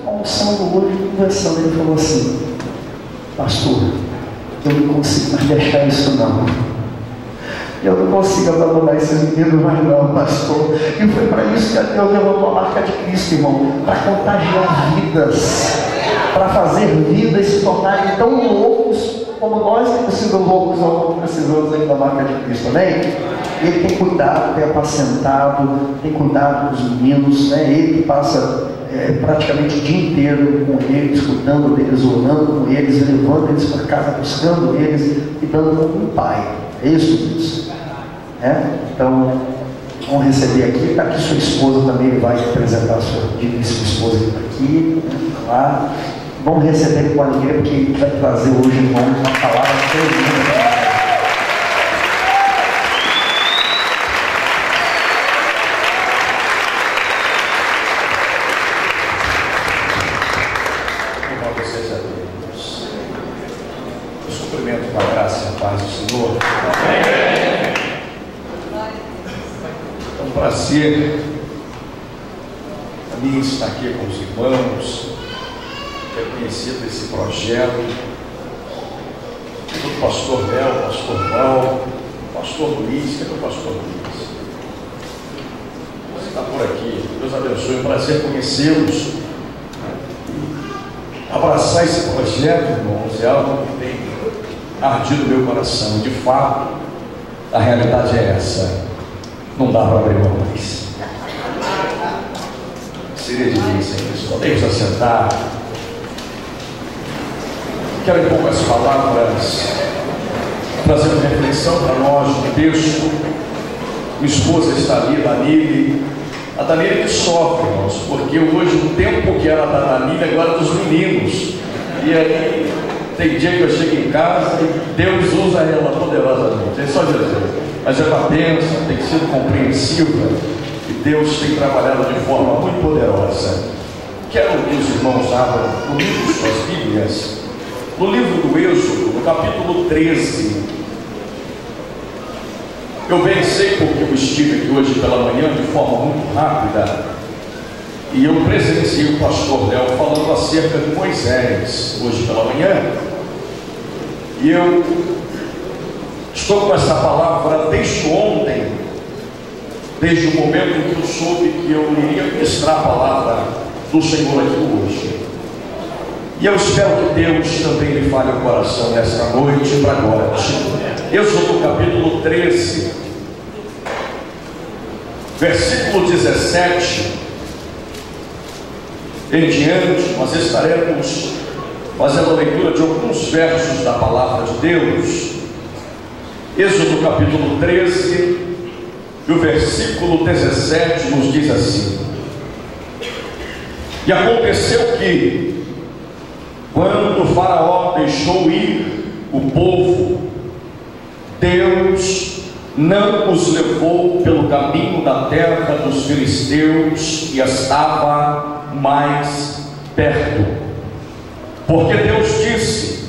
almoçando hoje, conversando, ele falou assim: pastor, eu não consigo mais deixar isso não. Eu não consigo abandonar esses meninos mais não, pastor. E foi para isso que Deus levantou a marca de Cristo, irmão, para contagiar vidas, para fazer vidas se tornarem tão loucos como nós temos sido loucos ao longo desses anos aqui da marca de Cristo, amém? Ele tem cuidado, tem apacentado, tem cuidado dos meninos, né? Ele que passa praticamente o dia inteiro com eles, cuidando deles, orando com eles, levando eles para casa, buscando eles e dando como um pai. É isso, Deus. Então, vamos receber aqui. Está aqui sua esposa também, vai apresentar a sua digníssima esposa aqui, lá. Vamos receber com alegria, porque ele vai trazer hoje, irmão, uma palavra tremenda. A mim estar aqui com os irmãos, ter conhecido esse projeto, do pastor Léo, pastor Val, pastor Luiz. Cadê o pastor Luiz? Você está por aqui, Deus abençoe, é um prazer conhecê-los, abraçar esse projeto, irmãos, é algo que tem ardido meu coração. De fato, a realidade é essa. Não dá para abrir mão mais. Seria difícil, hein? Podemos assentar. Quero em poucas palavras trazer uma reflexão para nós no texto. Minha esposa está ali, Danile. A Danile que sofre, irmãos, porque hoje o tempo que era da Danile agora é dos meninos. E aí tem dia que eu chego em casa e Deus usa ela poderosamente. É só Jesus. Mas é uma bênção, tem sido compreensiva e Deus tem trabalhado de forma muito poderosa. Quero que os irmãos abram no livro de suas Bíblias, no livro do Êxodo, no capítulo 13. Eu bem sei porque eu estive aqui hoje pela manhã de forma muito rápida e eu presenciei o pastor Léo falando acerca de Moisés hoje pela manhã, e eu estou com essa palavra desde ontem, desde o momento em que eu soube que eu iria ministrar a palavra do Senhor aqui hoje. E eu espero que Deus também lhe fale o coração nesta noite para agora. Eu sou do capítulo 13, versículo 17 em diante. Nós estaremos fazendo a leitura de alguns versos da palavra de Deus. Êxodo capítulo 13, e o versículo 17 nos diz assim: e aconteceu que, quando o faraó deixou ir o povo, Deus não os levou pelo caminho da terra dos filisteus, que estava mais perto, porque Deus disse: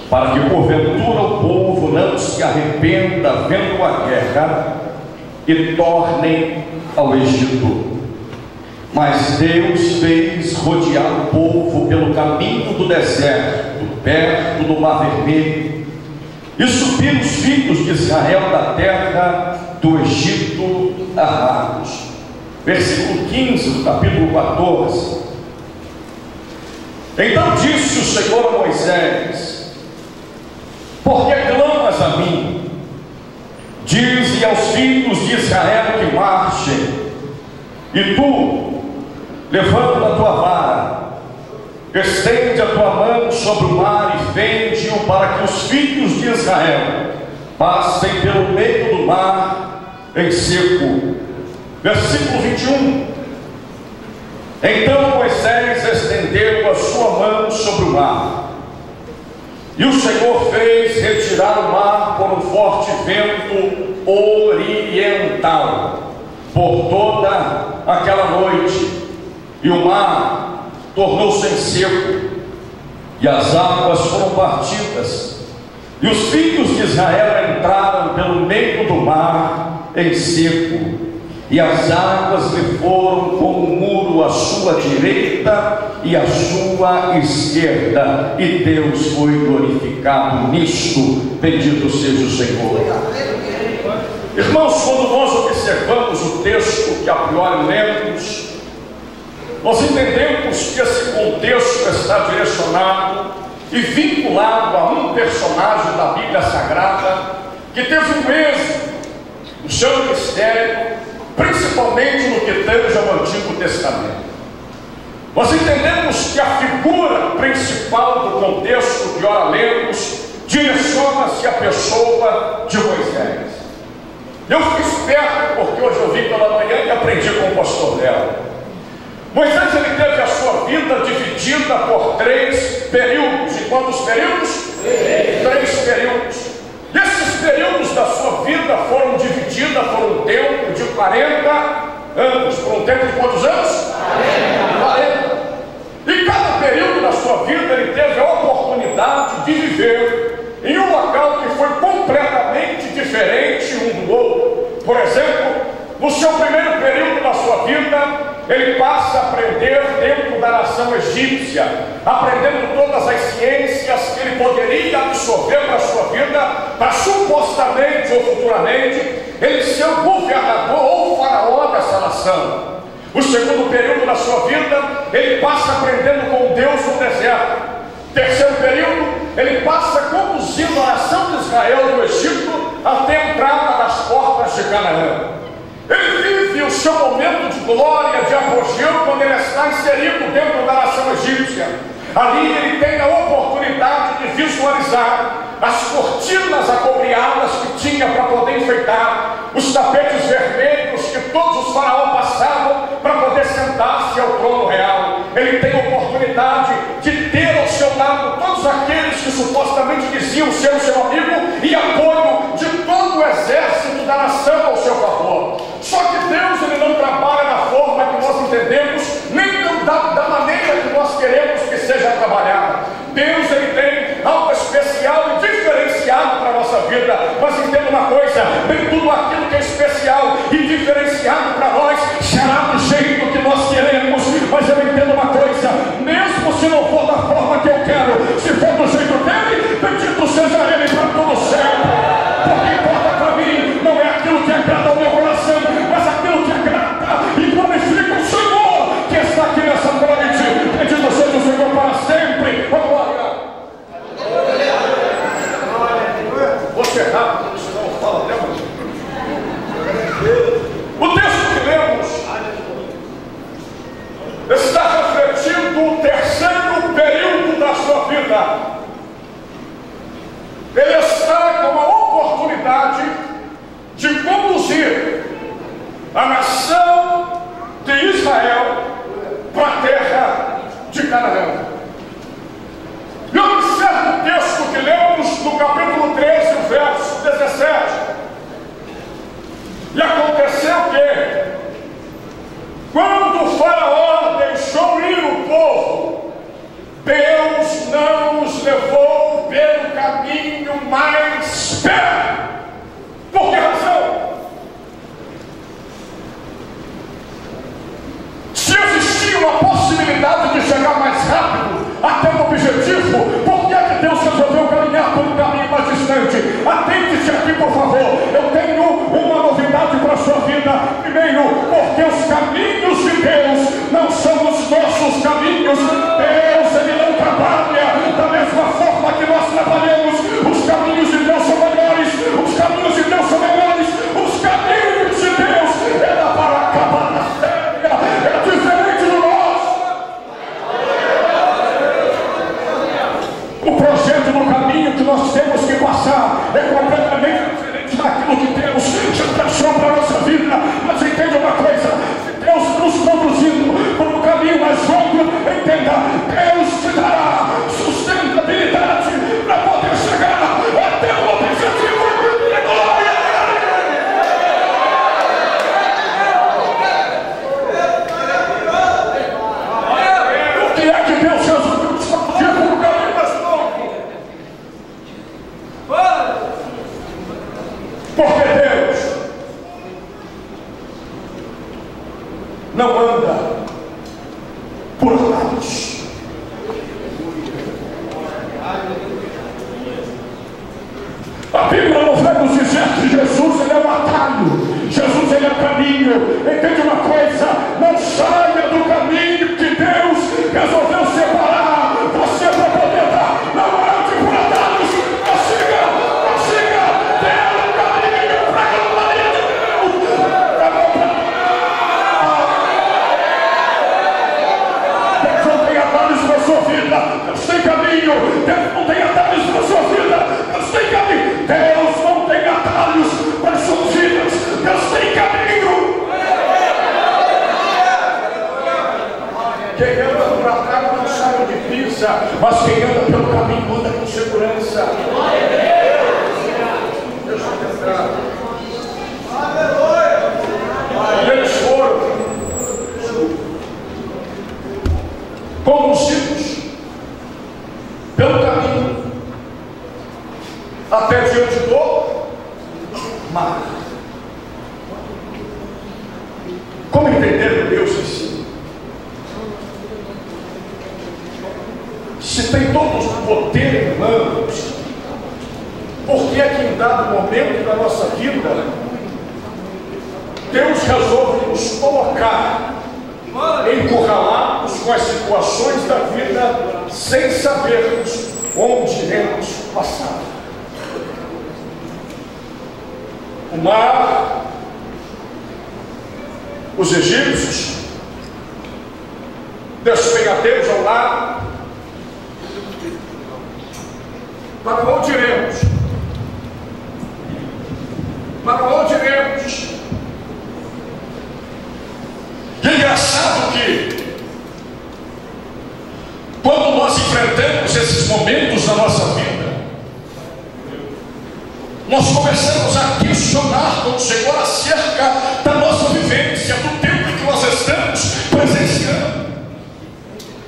para que porventura o povo não se arrependa vendo a guerra e tornem ao Egito. Mas Deus fez rodear o povo pelo caminho do deserto, perto do Mar Vermelho, e subiram os filhos de Israel da terra do Egito armados. Versículo 15 do capítulo 14. Então disse o Senhor a Moisés: por que clamas a mim? Dize aos filhos de Israel que marchem, e tu, levanta a tua vara, estende a tua mão sobre o mar e fende-o, para que os filhos de Israel passem pelo meio do mar em seco. Versículo 21. Então Moisés estendeu a sua mão sobre o mar, e o Senhor fez retirar o mar por um forte vento oriental por toda aquela noite, e o mar tornou-se em seco, e as águas foram partidas, e os filhos de Israel entraram pelo meio do mar em seco, e as águas lhe foram como um muro à sua direita e à sua esquerda, e Deus foi glorificado nisto. Bendito seja o Senhor. Irmãos, quando nós observamos o texto que a priori lemos, nós entendemos que esse contexto está direcionado e vinculado a um personagem da Bíblia Sagrada que teve um êxito no seu ministério, principalmente no que tange ao Antigo Testamento. Nós entendemos que a figura principal do contexto que ora lemos direciona-se à pessoa de Moisés. Eu fui esperto porque hoje eu vim pela manhã e aprendi com o pastor Léo. Moisés ele teve a sua vida dividida por 3 períodos. E quantos períodos? 3 períodos. E esses períodos da sua vida foram divididos por um tempo de 40 anos. Por um tempo de quantos anos? 40. E cada período da sua vida ele teve a oportunidade de viver em um local que foi completamente diferente um do outro. Por exemplo, no seu primeiro período da sua vida, ele passa a aprender dentro da nação egípcia, aprendendo todas as ciências que ele poderia absorver para a sua vida, para supostamente ou futuramente ele ser o governador ou faraó dessa nação. O segundo período da sua vida, ele passa aprendendo com Deus no deserto. Terceiro período, ele passa conduzindo a nação de Israel do Egito até a entrada das portas de Canaã. Ele vive o seu momento de glória, de apogeu, quando ele está inserido dentro da nação egípcia. Ali ele tem a oportunidade de visualizar as cortinas acobreadas que tinha para poder enfeitar, os tapetes vermelhos que todos os faraós passavam para poder sentar-se ao trono real. Ele tem a oportunidade de ter ao seu lado todos aqueles que supostamente diziam ser o seu amigo e apoio de todo o exército da nação ao seu favor. Só que Deus ele não trabalha da forma que nós entendemos, nem da maneira que nós queremos que seja trabalhada. Deus ele tem algo especial e diferenciado para a nossa vida. Mas entenda uma coisa, nem tudo aquilo que é especial e diferenciado para nós será do jeito que nós queremos. Mas eu entendo uma coisa, mesmo se não for da forma que eu quero, se for do jeito dele, bendito seja ele para todo sempre. Porque importa para mim não é aquilo que agrada ao meu coração, mas aquilo que agrada e glorifica o Senhor que está aqui nessa noite. Bendito seja o Senhor para sempre. Glória. Vou ser rápido, senão eu falo até amanhã. O texto que lemos está refletindo o terceiro período da sua vida. Ele está com a oportunidade de conduzir a nação de Israel para a terra de Canaã. E observe o texto que lemos no capítulo 13, o verso 17. E aconteceu que, quando o faraó deixou ir o povo, Deus não os levou atalhos. A Bíblia não vai nos dizer que Jesus ele é um atalho, Jesus ele é o caminho. Entende uma coisa? Não saia do caminho que Deus resolveu separar você para poder dar. Não ande por atalhos, não siga, Deus o caminho para a glória de Deus. Deus não tem atalhos para a sua vida, Deus tem caminho. Deus não tem atalhos para a sua vida, Deus tem caminho. Deus não tem atalhos para as suas vidas, Deus tem caminho. Quem anda por atalho não sabe onde pisa, mas quem anda pelo caminho anda com segurança. Deus vai entrar. E eles foram conduzidos pelo caminho até diante do mar. Como entender Deus assim? Se tem todos o poder humano, por que é que em dado momento da nossa vida Deus resolve nos colocar encurralados com as situações da vida sem sabermos onde iremos passar? O mar, os egípcios, despenhadeiros ao lado. Para onde iremos? Para onde iremos? E é engraçado que quando nós enfrentamos esses momentos na nossa vida, nós começamos a questionar com o Senhor acerca da nossa vivência, do tempo que nós estamos presenciando.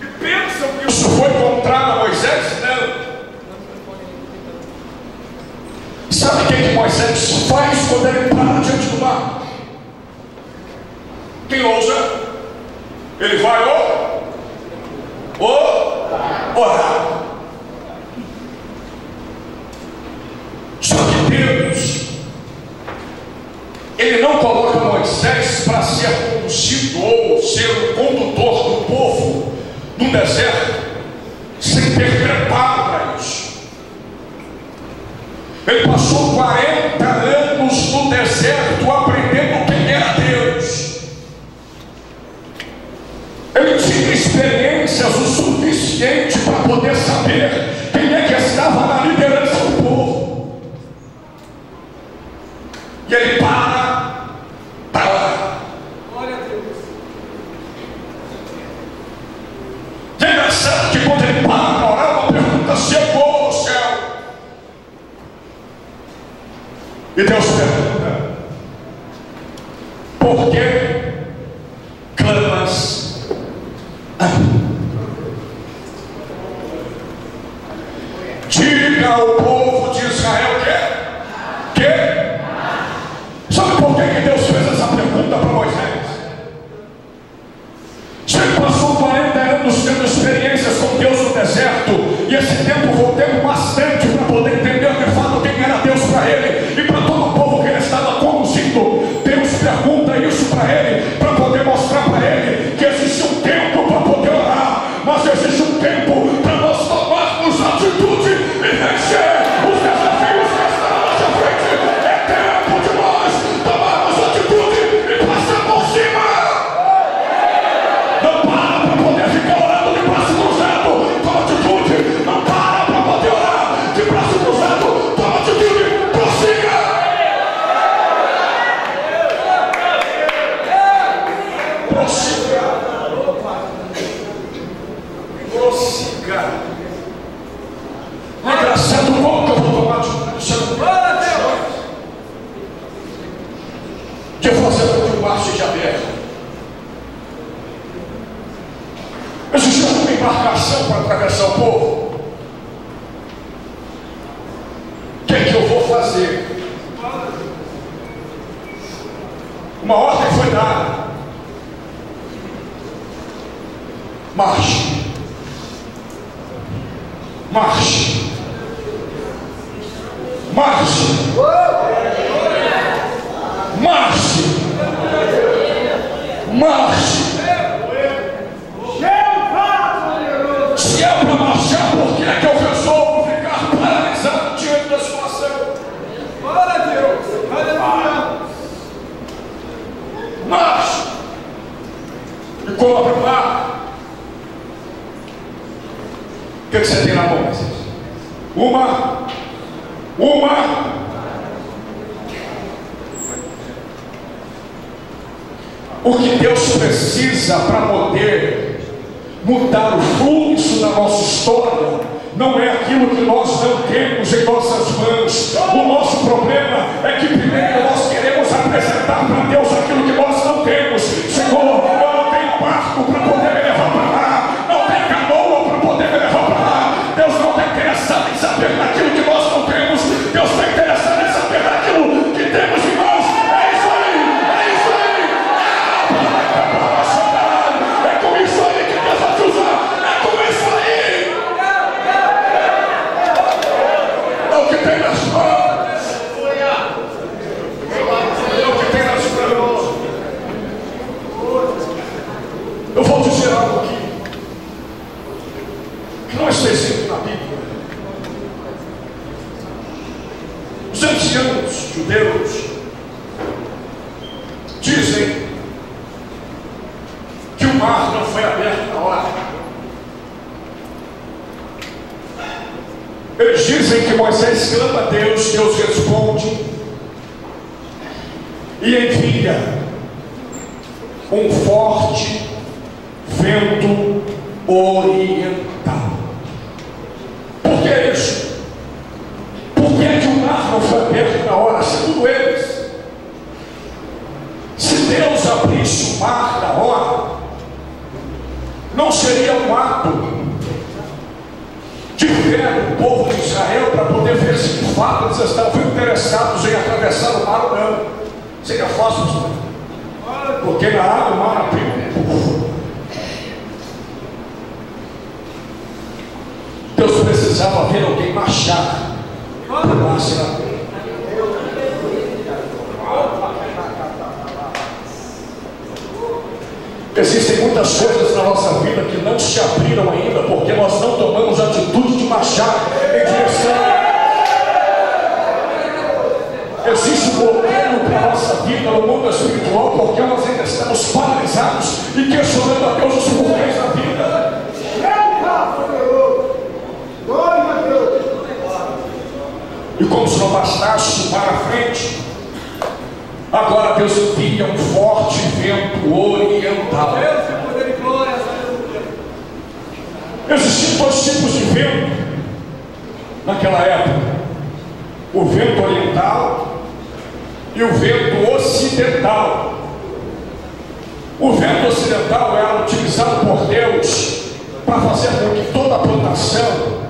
E pensam que isso foi contrário a Moisés? Não. Sabe o que Moisés faz quando ele para diante do mar? Quem ousa? Ele vai orar. Só que Deus, ele não coloca Moisés para ser conduzido ou ser o condutor do povo no deserto sem ter preparo para isso. Ele passou 40 anos no deserto aprendendo quem era Deus. Ele tinha experiências o suficiente para poder saber quem é que estava na liderança do povo. E ele para lá. Glória a Deus. E é engraçado que quando ele para orar, uma pergunta se ecoa no céu. E Deus pergunta: por que clamas a mim? Diga ao povo de Israel que? Sabe por que Deus fez essa pergunta para Moisés? Se ele passou 40 anos tendo experiências com Deus no deserto, e esse tempo foi um tempo bastante para poder entender de fato quem era Deus para ele e para todo o povo que ele estava conduzindo, Deus pergunta isso para ele, para poder mostrar para ele que existe um tempo para poder orar, mas existe um tempo para nós tomarmos atitude e vencer os desafios que estão à nossa frente. É tempo de nós tomarmos atitude e passar por cima. Não para poder ficar orando de braço cruzado, toma atitude. Não para poder orar de braço cruzado, toma atitude, prossiga. Prossiga. É engraçado como que eu vou tomar atitude. De fazer com que o mar seja aberto. Existia uma embarcação para atravessar o povo. O que é que eu vou fazer? Uma ordem foi dada: marche. Marche. Marche. Marche. Marche. Se é para marchar, por que é que eu resolvo ficar paralisado diante da situação? Glória a Deus. Aleluia. Marche. E coloca para lá. O que você tem na mão, vocês? Uma. O que Deus precisa para poder mudar o fluxo da nossa história não é aquilo que nós não temos em nossas mãos. O nosso problema é que primeiro nós queremos apresentar para Deus aquilo que nós não temos. Senhor, eu não tenho barco para poder me levar para lá, não tenho canoa para poder me levar para lá. Deus não está interessado em saber daquilo que nós não temos. Deus está interessado em saber daquilo que temos em nós. É isso aí, é isso aí. É com isso aí que Deus vai te usar. É com isso aí. É o que tem nas mãos. É o que tem nas mãos. Eu vou dizer algo aqui que não está escrito na Bíblia. Os anciãos judeus dizem que o mar não foi aberto na hora. Eles dizem que Moisés clama a Deus, Deus responde e envia um forte vento oriental. Por que isso? Por que o mar não foi aberto na hora? Segundo eles, se Deus abrisse o mar na hora, não seria um ato de fé do povo de Israel para poder ver se de fato eles estavam interessados em atravessar o mar ou não. Seria fácil, porque na água o mar abriu. Deus precisava ver alguém marchar para lá se abrir. Existem muitas coisas na nossa vida que não se abriram ainda porque nós não tomamos a atitude de marchar em direção. Existe um bloqueio para a nossa vida no mundo espiritual porque nós ainda estamos paralisados e questionando a Deus os porquês da vida. E como se não bastasse para a frente, agora Deus envia um forte vento oriental. Existiam dois tipos de vento naquela época: o vento oriental e o vento ocidental. O vento ocidental era utilizado por Deus para fazer com que toda a plantação,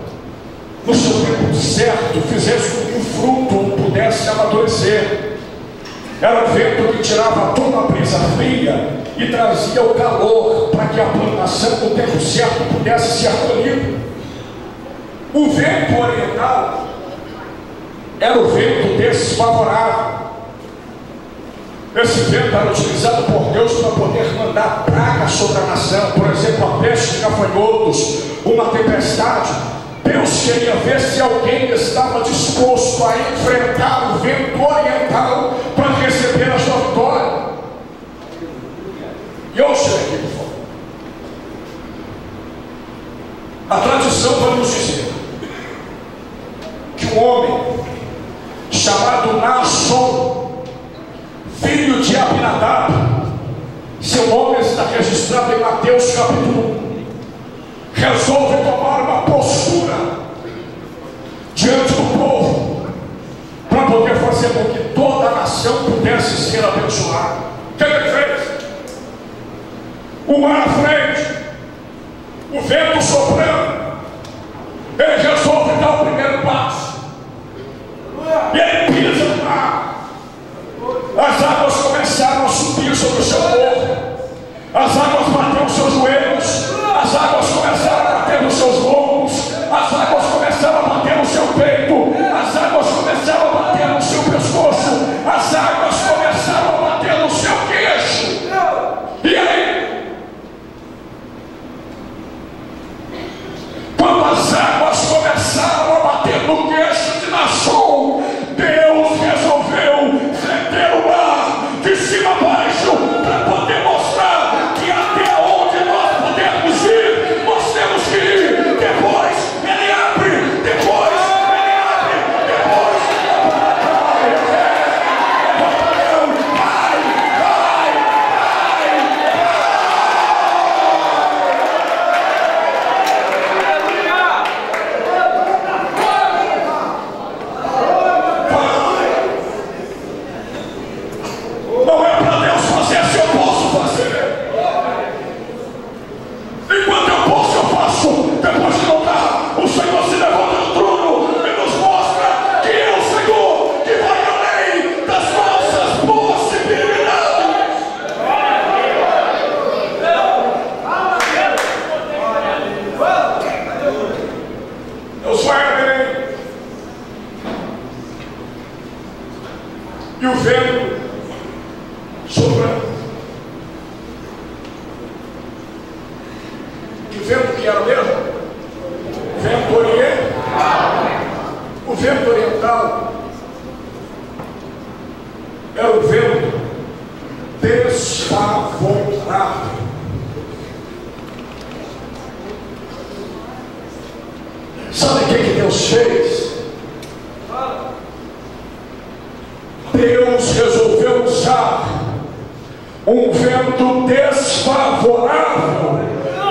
no seu tempo certo, fizesse com que o fruto pudesse amadurecer. Era um vento que tirava toda a brisa fria e trazia o calor para que a plantação, no tempo certo, pudesse ser colhida. O vento oriental era o vento desfavorável. Esse vento era utilizado por Deus para poder mandar pragas sobre a nação, por exemplo, a peste de gafanhotos, uma tempestade. Deus queria ver se alguém estava disposto a enfrentar o vento oriental para receber a sua vitória. E ouça aqui, por favor. A tradição vai nos dizer que um homem chamado Naasson, filho de Abinadab, seu nome está registrado em Mateus capítulo 1, resolve tomar uma postura diante do povo para poder fazer com que toda a nação pudesse ser abençoada. O que ele fez? O mar à frente, o vento soprando, ele resolve dar o primeiro passo e ele pisa no mar. As águas começaram a subir sobre o seu corpo, as águas bateram os seus joelhos, as águas começaram a bater nos seus lombos, as águas começaram vento que era mesmo? Vento oriental. O vento oriental era o vento desfavorável. Sabe o que Deus fez? Deus resolveu usar um vento desfavorável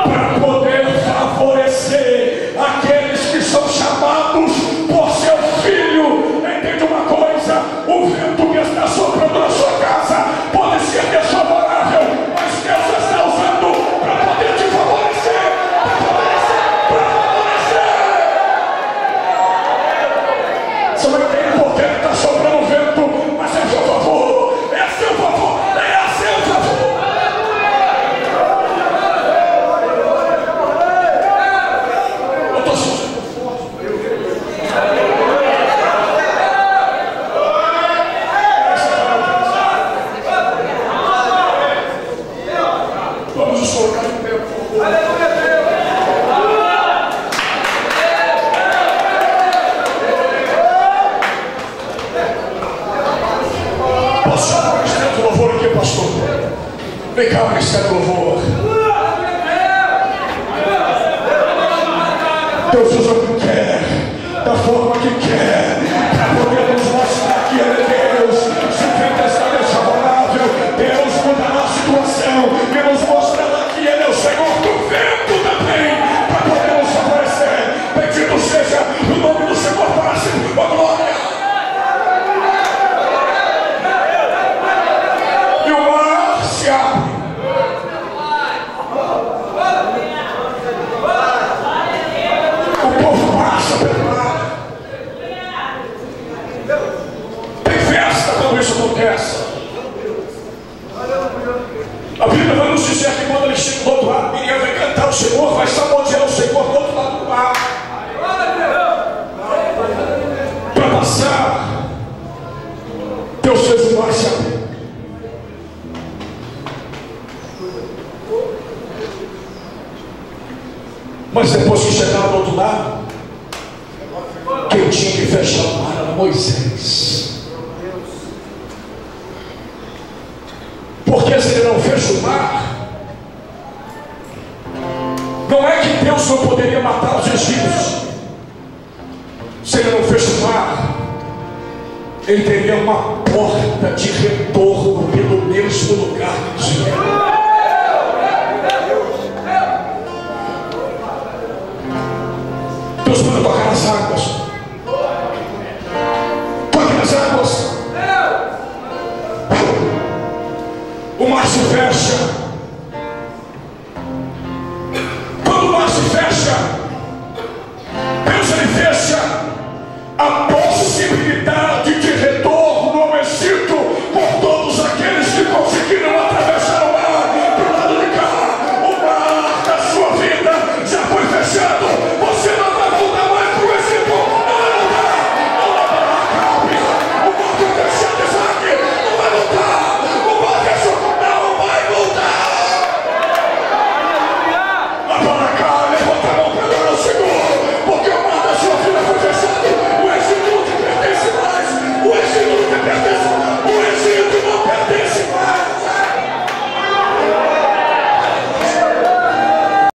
para poder favorecer aqueles que são chamados por seu filho. Entende uma coisa? O vento que está soprando na sua casa pode ser desfavorável, mas Deus está usando para poder te favorecer, para favorecer. Você não entende por que está soprando o vento, mas é a seu favor, é a seu favor, é a seu favor. Eu estou sentindo forte. Vamos nos colocar de pé, por favor. Posso chamar o ministério do louvor aqui, pastor? Vem cá, ministério do louvor. Deus usa o que quer, da forma que quer, para poder nos mostrar que Ele é Deus. Se o vento está desfavorável, Deus mudará a situação e nos mostrará que Ele é o Senhor do vento também, para poder nos favorecer. Bendito seja o nome do Senhor para sempre, a glória. E o mar se abre. O povo passa pelo mar. Tem festa quando isso acontece. A Bíblia vai nos dizer que quando ele chega do outro lado, Miriam vai cantar o Senhor, vai sabotear o Senhor do outro lado do mar. Para passar, Deus fez o mar se abrir. Mas depois que chegaram do outro lado, quem tinha que fechar o mar era Moisés. Porque se ele não fecha o mar, não é que Deus não poderia matar os egípcios. Se ele não fecha o mar, ele teria uma porta de retorno pelo mesmo lugar que tinha. Deus manda tocar nas águas. Toque nas águas. O mar se fecha. Quando o mar se fecha, Deus ele fecha